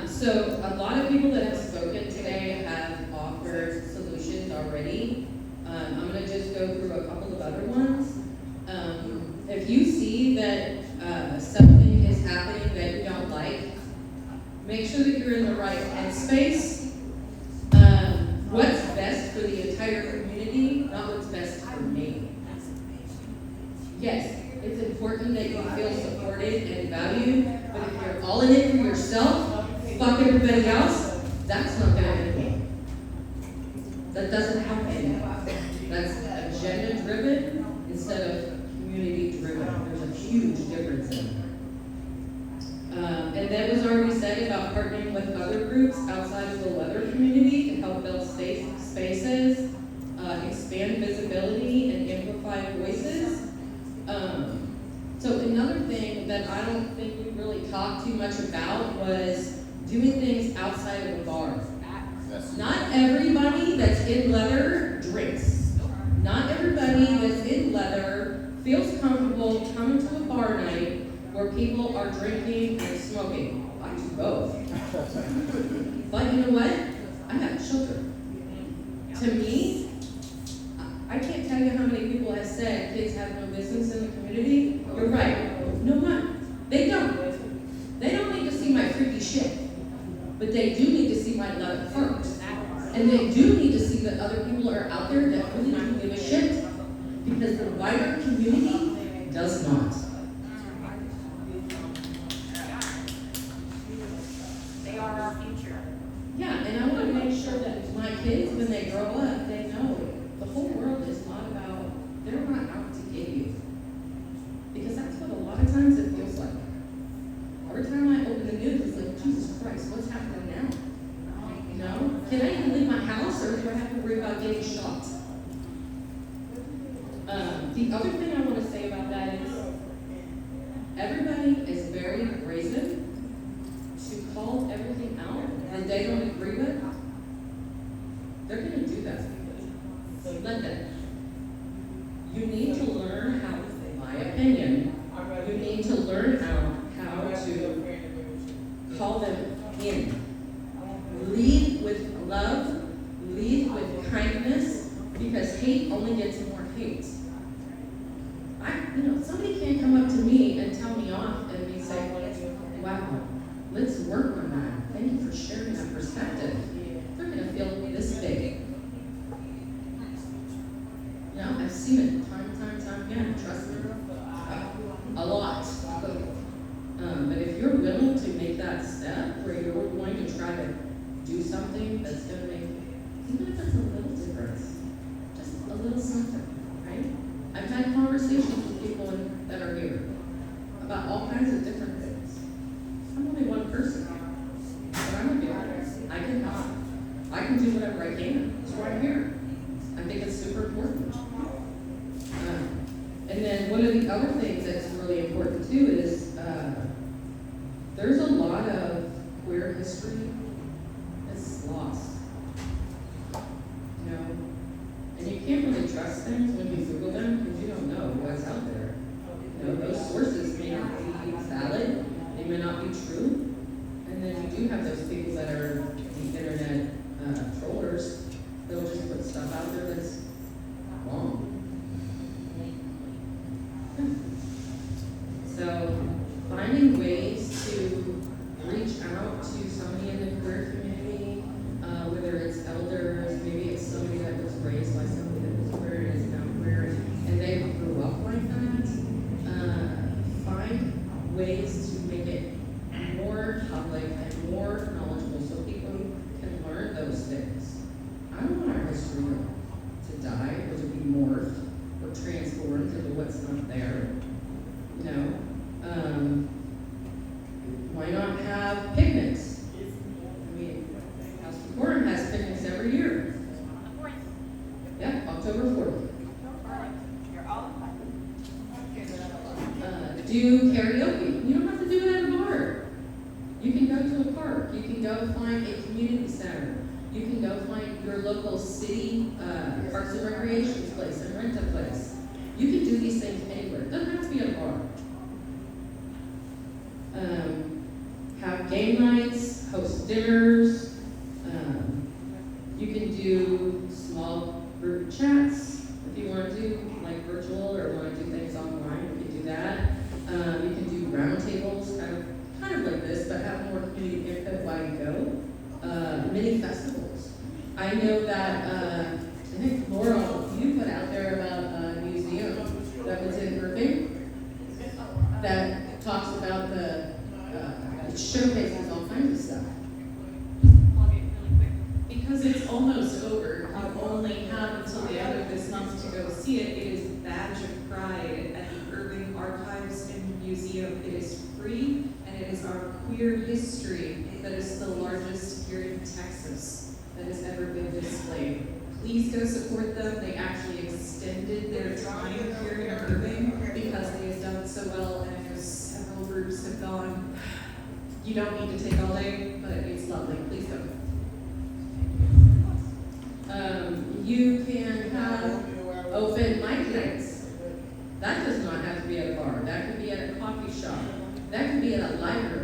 So a lot of people that have spoken today have offered solutions already. I'm going to just go through a couple of other ones. If you see that something is happening that you don't like, make sure that you're in the right headspace. What's best for the entire community, not what's best for me. Yes, it's important that you feel supported and valued, but if you're all in it for yourself, fuck everybody else, that's not gonna happen. That doesn't help anyone. That's agenda driven instead of community driven. There's a huge difference in it. And that was already said about partnering with other groups outside of the leather community to help build safe spaces, expand visibility, and amplify voices. So another thing that I don't think we really talked too much about was doing things outside of a bar. Not everybody that's in leather drinks. Not everybody that's in leather feels comfortable coming to a bar night where people are drinking and smoking. I do both. But you know what? I have children. To me, I can't tell you how many people have said kids have no business in the community. You're right. No one. They don't. They don't need to see my freaky shit. But they do need to see my leather first. And they do need to see that other people are out there that really don't give a shit. Because the wider community does not. They are our future. Yeah, and I want to make sure that my kids, when they grow up, they know the whole world is not about, they're not out to get you. Because that's what a lot of times it feels like. Every time I open the news, it's like, Jesus Christ, what's happening now? You know? Can I even leave my house, or do I have to worry about getting shot? The other thing I want to say about that is, everybody is very brazen to call everything out that they don't agree with. They're going to do that. Let them. You need to learn how, my opinion, you need to learn how to call them in. Lead with love, lead with kindness, because hate only gets more hate. Somebody can't come up to me and tell me off and be say, wow, let's work on that. Thank you for sharing that perspective. They're going to feel this big. I've seen it time and time again. Trust me, a lot. But if you're willing to make that step where you're going to try to do something that's going to make, even if it's a little difference, just a little something, right? I've had conversations with people that are here about all kinds of different things. I'm only one person, but I'm available. I can help. I can do whatever I can. That's why I'm here. I think it's super important. And then one of the other things that's really important too is there's a lot of queer history that's lost. And you can't really trust things when you Google them because you don't know what's out there. Those sources may not be valid, they may not be true. And then you do have those people that are the internet trollers. They'll just put stuff out there that's wrong. So finding ways to reach out to somebody in the queer community, whether it's elders, maybe it's somebody that was raised by somebody that was queer and is now queer, and they grew up like that. Find ways to make it more public and more knowledgeable so people can learn those things. I don't want our history to die or to be morphed or transformed into what's not there. Why not have picnics? I mean, House of Quorum has picnics every year. Yeah, October 4th. You're all Do karaoke. You don't have to do it at a bar. You can go to a park. You can go find a community center. You can go find your local city parks and recreation place and rent a place. You can do these things anywhere. It doesn't have to be at a bar. Have game nights, host dinners. You can do small group chats if you want to do like virtual or want to do things online. You can do that. You can do roundtables, kind of like this, but have more community input while you go. Mini festivals. I know that I think Laurel, you put out there about a museum that was in Irving that talks about it showcases all kinds of stuff. Because it's almost over, you only have until the end of this month to go see it. It is a badge of pride at the Irving Archives and Museum. It is free, and it is our queer history that is the largest here in Texas that has ever been displayed. Please go support them. They actually extended their time here in Irving because they have done so well, and I know several groups have gone. You don't need to take all day, but it's lovely. Please go. You can have open mic nights. That does not have to be at a bar. That could be at a coffee shop. That could be at a library.